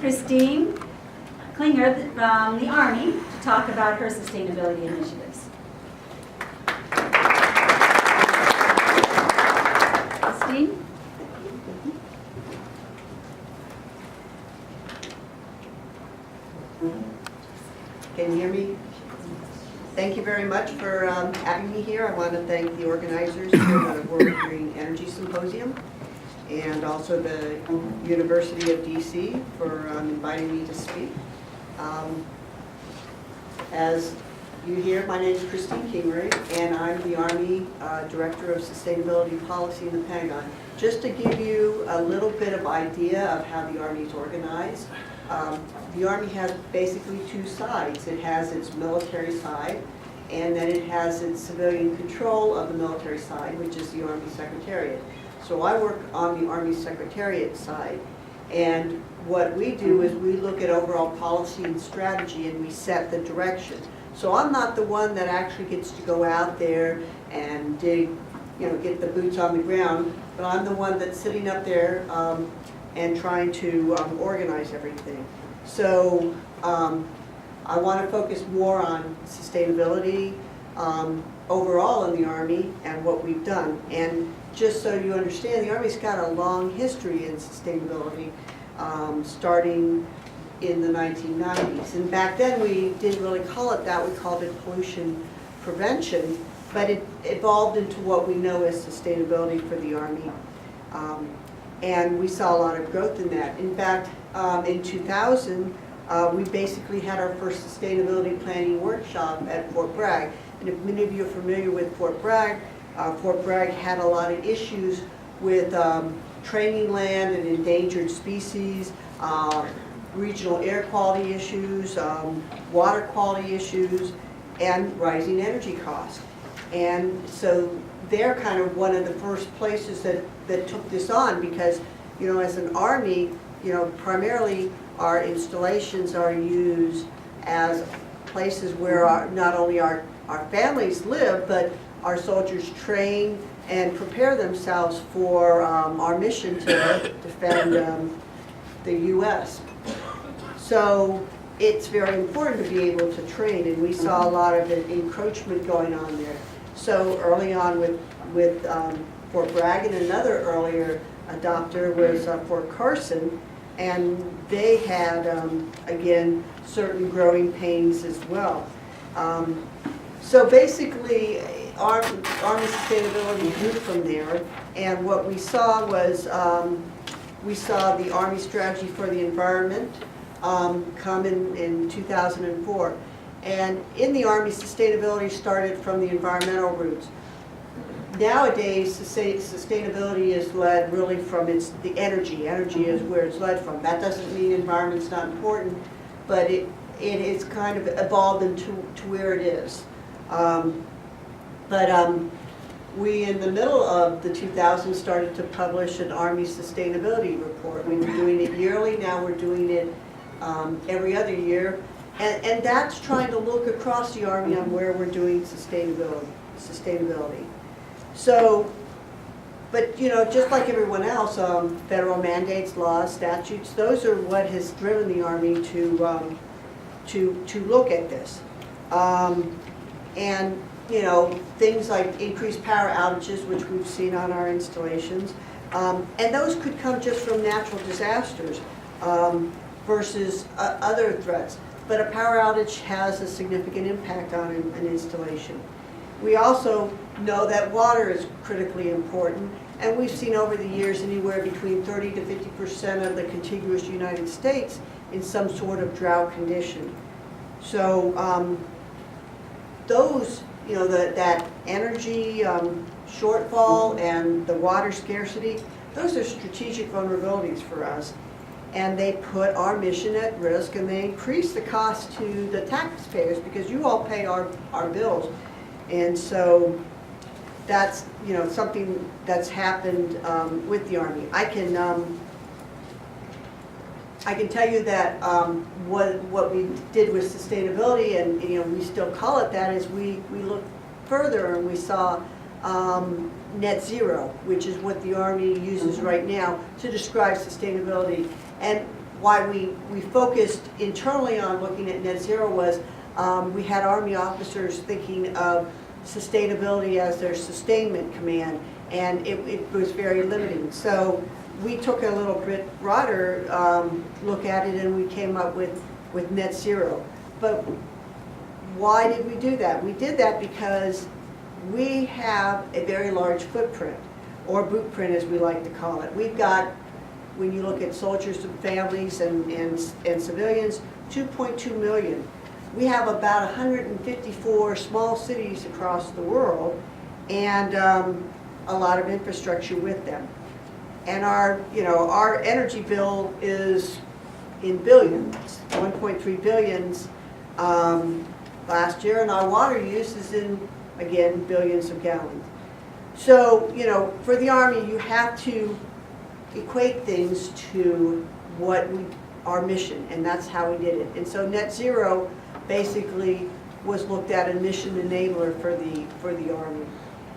Christine Klinger from the Army to talk about her sustainability initiatives. Christine? Can you hear me? Thank you very much for having me here. I want to thank the organizers for the World Green Energy Symposium and also the University of DC for inviting me to speak. As you hear, my name is Christine Kingery, and I'm the Army Director of Sustainability Policy in the Pentagon. Just to give you a little bit of idea of how the Army is organized, the Army has basically two sides. It has its military side, and then it has its civilian control of the military side, which is the Army Secretariat. So I work on the Army Secretariat side, and what we do is we look at overall policy and strategy, and we set the direction. So I'm not the one that actually gets to go out there and dig, get the boots on the ground, but I'm the one that's sitting up there and trying to organize everything. So I want to focus more on sustainability overall in the Army and what we've done. And just so you understand, the Army's got a long history in sustainability, starting in the 1990s. And back then we didn't really call it that, we called it pollution prevention, but it evolved into what we know as sustainability for the Army. And we saw a lot of growth in that. In fact, in 2000, we basically had our first sustainability planning workshop at Fort Bragg. And if many of you are familiar with Fort Bragg had a lot of issues with training land and endangered species, regional air quality issues, water quality issues, and rising energy costs. And so they're kind of one of the first places that took this on, because, as an Army, primarily our installations are used as places where not only our families live, but our soldiers train and prepare themselves for our mission to defend the U.S. So it's very important to be able to train, and we saw a lot of encroachment going on there. So early on with Fort Bragg, and another earlier adopter was Fort Carson, and they had, again, certain growing pains as well. So basically, Army sustainability grew from there, and what we saw was we saw the Army strategy for the environment come in 2004. And in the Army, sustainability started from the environmental roots. Nowadays, sustainability is led really from the energy. Energy is where it's led from. That doesn't mean environment's not important, but it has kind of evolved into where it is. We, in the middle of the 2000s, started to publish an Army sustainability report. We were doing it yearly. Now we're doing it every other year. And that's trying to look across the Army on where we're doing sustainability. So, but just like everyone else, federal mandates, laws, statutes, those are what has driven the Army to look at this. And things like increased power outages, which we've seen on our installations, and those could come just from natural disasters versus other threats. But a power outage has a significant impact on an installation. We also know that water is critically important, and we've seen over the years anywhere between 30 to 50% of the contiguous United States in some sort of drought condition. So those, that energy shortfall and the water scarcity, those are strategic vulnerabilities for us. And they put our mission at risk, and they increase the cost to the taxpayers, because you all pay our bills. And so that's something that's happened with the Army. I can tell you that what we did with sustainability, and we still call it that, is we looked further and we saw net zero, which is what the Army uses right now to describe sustainability. And why we focused internally on looking at net zero was we had Army officers thinking of sustainability as their sustainment command, and it was very limiting. So we took a little bit broader look at it, and we came up with net zero. But why did we do that? We did that because we have a very large footprint, or boot print as we like to call it. We've got, when you look at soldiers and families and civilians, 2.2 million. We have about 154 small cities across the world, and a lot of infrastructure with them. And our energy bill is in billions, 1.3 billions last year, and our water use is in, again, billions of gallons. So, for the Army, you have to equate things to our mission, and that's how we did it. And so net zero basically was looked at a mission enabler for the Army.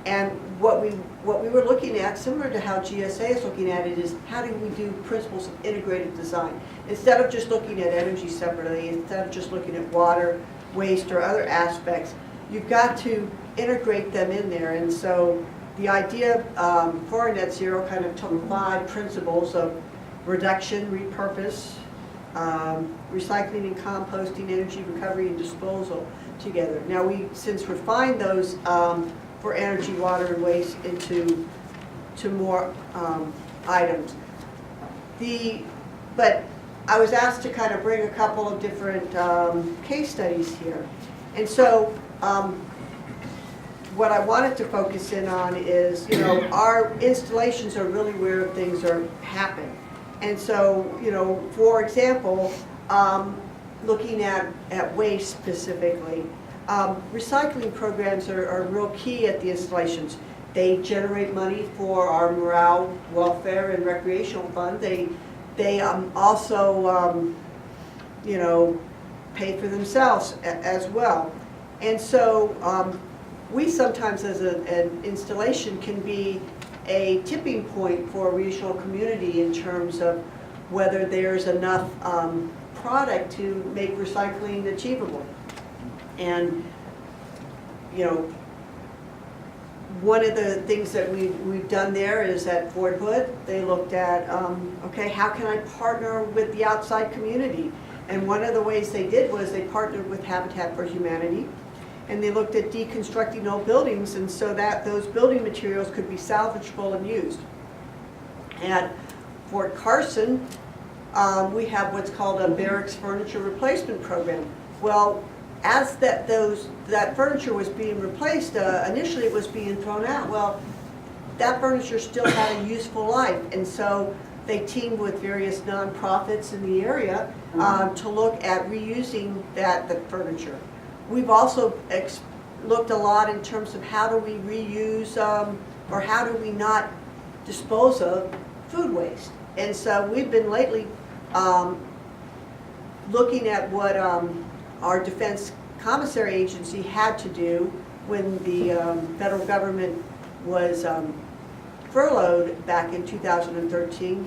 And what we were looking at, similar to how GSA is looking at it, is how do we do principles of integrated design? Instead of just looking at energy separately, instead of just looking at water, waste, or other aspects, you've got to integrate them in there. And so the idea for net zero kind of took 5 principles of reduction, repurpose, recycling and composting, energy recovery and disposal together. Now we since refined those for energy, water, and waste into more items. But I was asked to kind of bring a couple of different case studies here. And so what I wanted to focus in on is, our installations are really where things are happening. And so, for example, looking at waste specifically, recycling programs are real key at the installations. They generate money for our morale, welfare, and recreational fund. They also, pay for themselves as well. And so we sometimes, as an installation, can be a tipping point for a regional community in terms of whether there's enough product to make recycling achievable. And one of the things that we've done there is at Fort Hood, they looked at, okay, how can I partner with the outside community? And one of the ways they did was they partnered with Habitat for Humanity, and they looked at deconstructing old buildings, and so that those building materials could be salvageable and used. At Fort Carson, we have what's called a barracks furniture replacement program. Well, as that furniture was being replaced, initially it was being thrown out. Well, that furniture still had a useful life, and so they teamed with various nonprofits in the area to look at reusing the furniture. We've also looked a lot in terms of how do we reuse or how do we not dispose of food waste. And so we've been lately looking at what our Defense Commissary Agency had to do when the federal government was furloughed back in 2013.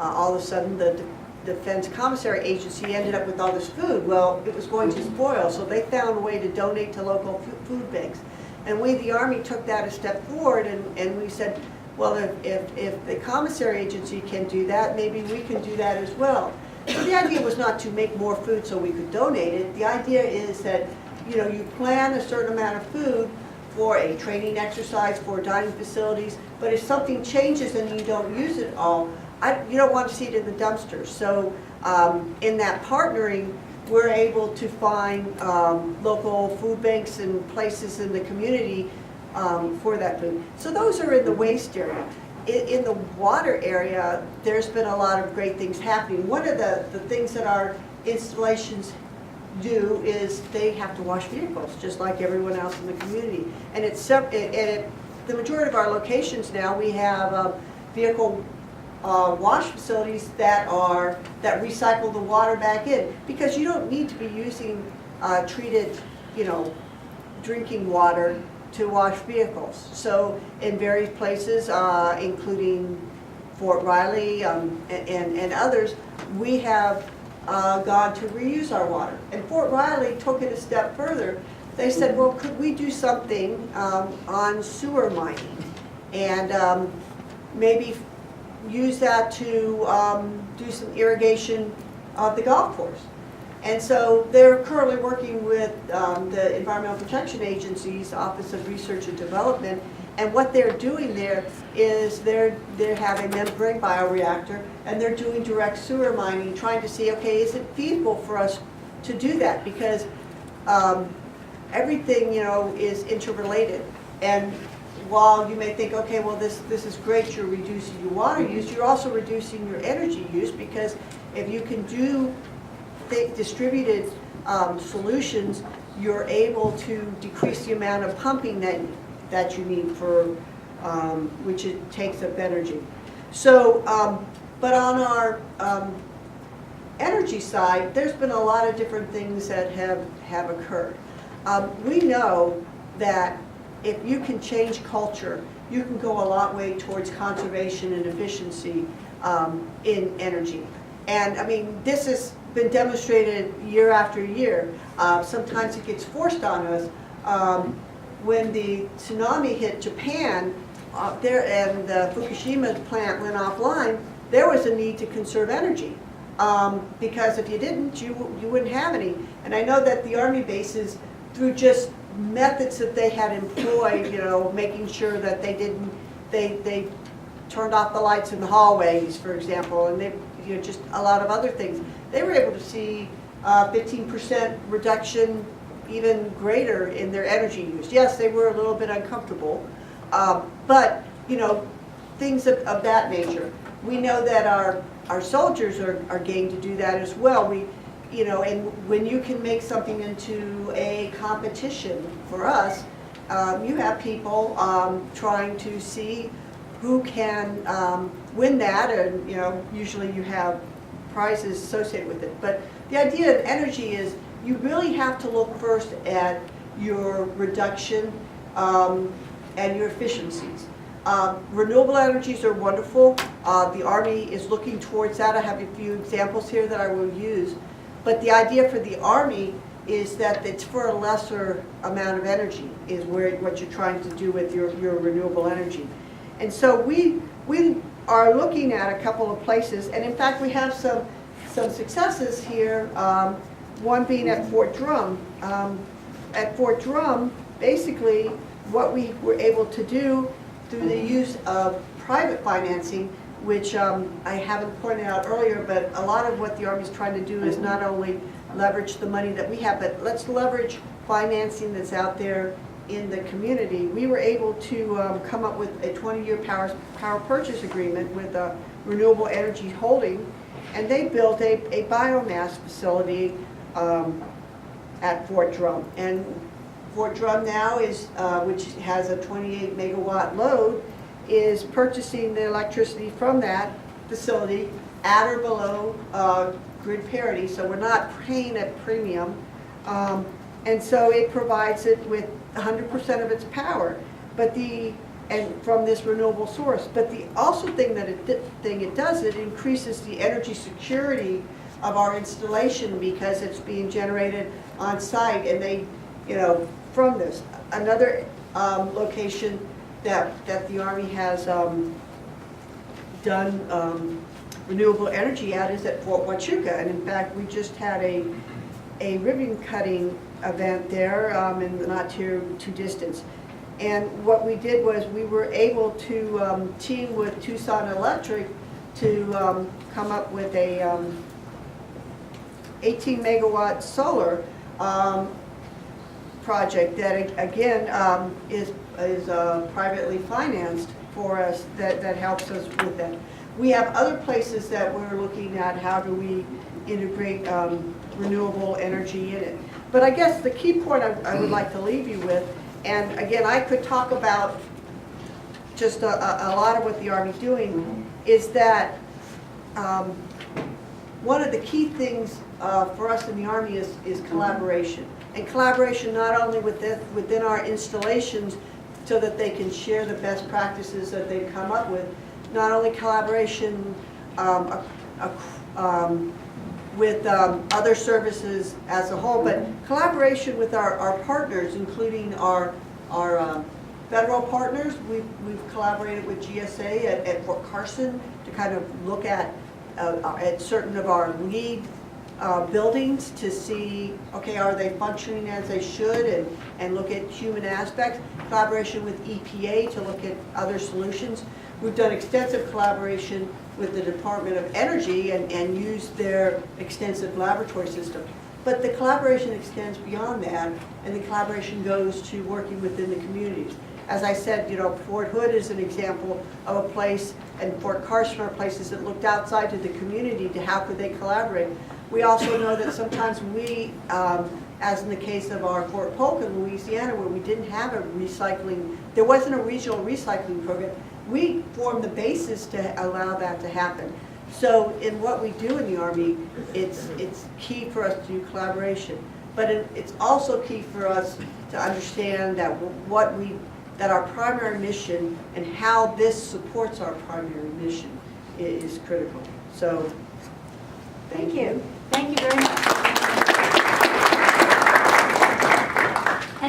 All of a sudden the Defense Commissary Agency ended up with all this food. Well, it was going to spoil, so they found a way to donate to local food banks. And we, the Army, took that a step forward, and we said, well, if the Commissary Agency can do that, maybe we can do that as well. So the idea was not to make more food so we could donate it. The idea is that, you plan a certain amount of food for a training exercise, for dining facilities, but if something changes and you don't use it all, you don't want to see it in the dumpsters. So in that partnering, we're able to find local food banks and places in the community for that food. So those are in the waste area. In the water area, there's been a lot of great things happening. One of the things that our installations do is they have to wash vehicles, just like everyone else in the community. And the majority of our locations now, we have vehicle wash facilities that recycle the water back in, because you don't need to be using treated, drinking water to wash vehicles. So in various places, including Fort Riley and others, we have gone to reuse our water. And Fort Riley took it a step further. They said, well, could we do something on sewer mining? And maybe use that to do some irrigation of the golf course. And so they're currently working with the Environmental Protection Agency's Office of Research and Development. And what they're doing there is they're having them bring bioreactor, and they're doing direct sewer mining, trying to see, okay, is it feasible for us to do that? Because everything, you know, is interrelated. And while you may think, okay, well, this is great, you're reducing your water use, you're also reducing your energy use, because if you can do distributed solutions, you're able to decrease the amount of pumping that you need for, which it takes up energy. So, but on our energy side, there's been a lot of different things that have occurred. We know that if you can change culture, you can go a long way towards conservation and efficiency in energy. And I mean, this has been demonstrated year after year. Sometimes it gets forced on us. When the tsunami hit Japan, there and the Fukushima plant went offline, there was a need to conserve energy. Because if you didn't, you wouldn't have any. And I know that the Army bases, through just methods that they had employed, you know, making sure that they turned off the lights in the hallways, for example, and they, you know, just a lot of other things. They were able to see 15% reduction, even greater, in their energy use. Yes, they were a little bit uncomfortable, but you know, things of that nature. We know that our soldiers are game to do that as well. You know, and when you can make something into a competition for us, you have people trying to see who can win that, and you know, usually you have prizes associated with it. But the idea of energy is you really have to look first at your reduction and your efficiencies. Renewable energies are wonderful. The Army is looking towards that. I have a few examples here that I will use. But the idea for the Army is that it's for a lesser amount of energy, is what you're trying to do with your renewable energy. And so we are looking at a couple of places, and in fact we have some successes here, one being at Fort Drum. At Fort Drum, basically what we were able to do through the use of private financing, which I haven't pointed out earlier, but a lot of what the Army's trying to do is not only leverage the money that we have, but let's leverage financing that's out there in the community. We were able to come up with a 20-year power purchase agreement with a Renewable Energy Holding, and they built a biomass facility at Fort Drum. And Fort Drum now is, which has a 28 megawatt load, is purchasing the electricity from that facility at or below grid parity, so we're not paying a premium. And so it provides it with 100% of its power, and from this renewable source. But the also thing that it does, it increases the energy security of our installation, because it's being generated on site, and they, you know, from this. Another location that the Army has done renewable energy at is at Fort Huachuca, and in fact we just had a ribbon cutting event there in the not too distance. And what we did was we were able to team with Tucson Electric to come up with a 18 megawatt solar project that again is privately financed for us, that helps us with that. We have other places that we're looking at, how do we integrate renewable energy in it. But I guess the key point I would like to leave you with, and again I could talk about just a lot of what the Army's doing, is that one of the key things for us in the Army is collaboration. And collaboration not only within our installations, so that they can share the best practices that they've come up with, not only collaboration with other services as a whole, but collaboration with our partners, including our federal partners. We've collaborated with GSA at Fort Carson to kind of look at certain of our lead buildings to see, okay, are they functioning as they should, and look at human aspects. Collaboration with EPA to look at other solutions. We've done extensive collaboration with the Department of Energy and used their extensive laboratory system. But the collaboration extends beyond that, and the collaboration goes to working within the communities. As I said, you know, Fort Hood is an example of a place, and Fort Carson are places that looked outside to the community to how could they collaborate. We also know that sometimes we, as in the case of our Fort Polk in Louisiana, where we didn't have a recycling, there wasn't a regional recycling program, we formed the basis to allow that to happen. So in what we do in the Army, it's key for us to do collaboration. But it's also key for us to understand that that our primary mission and how this supports our primary mission is critical. So, Thank you. Thank you very much.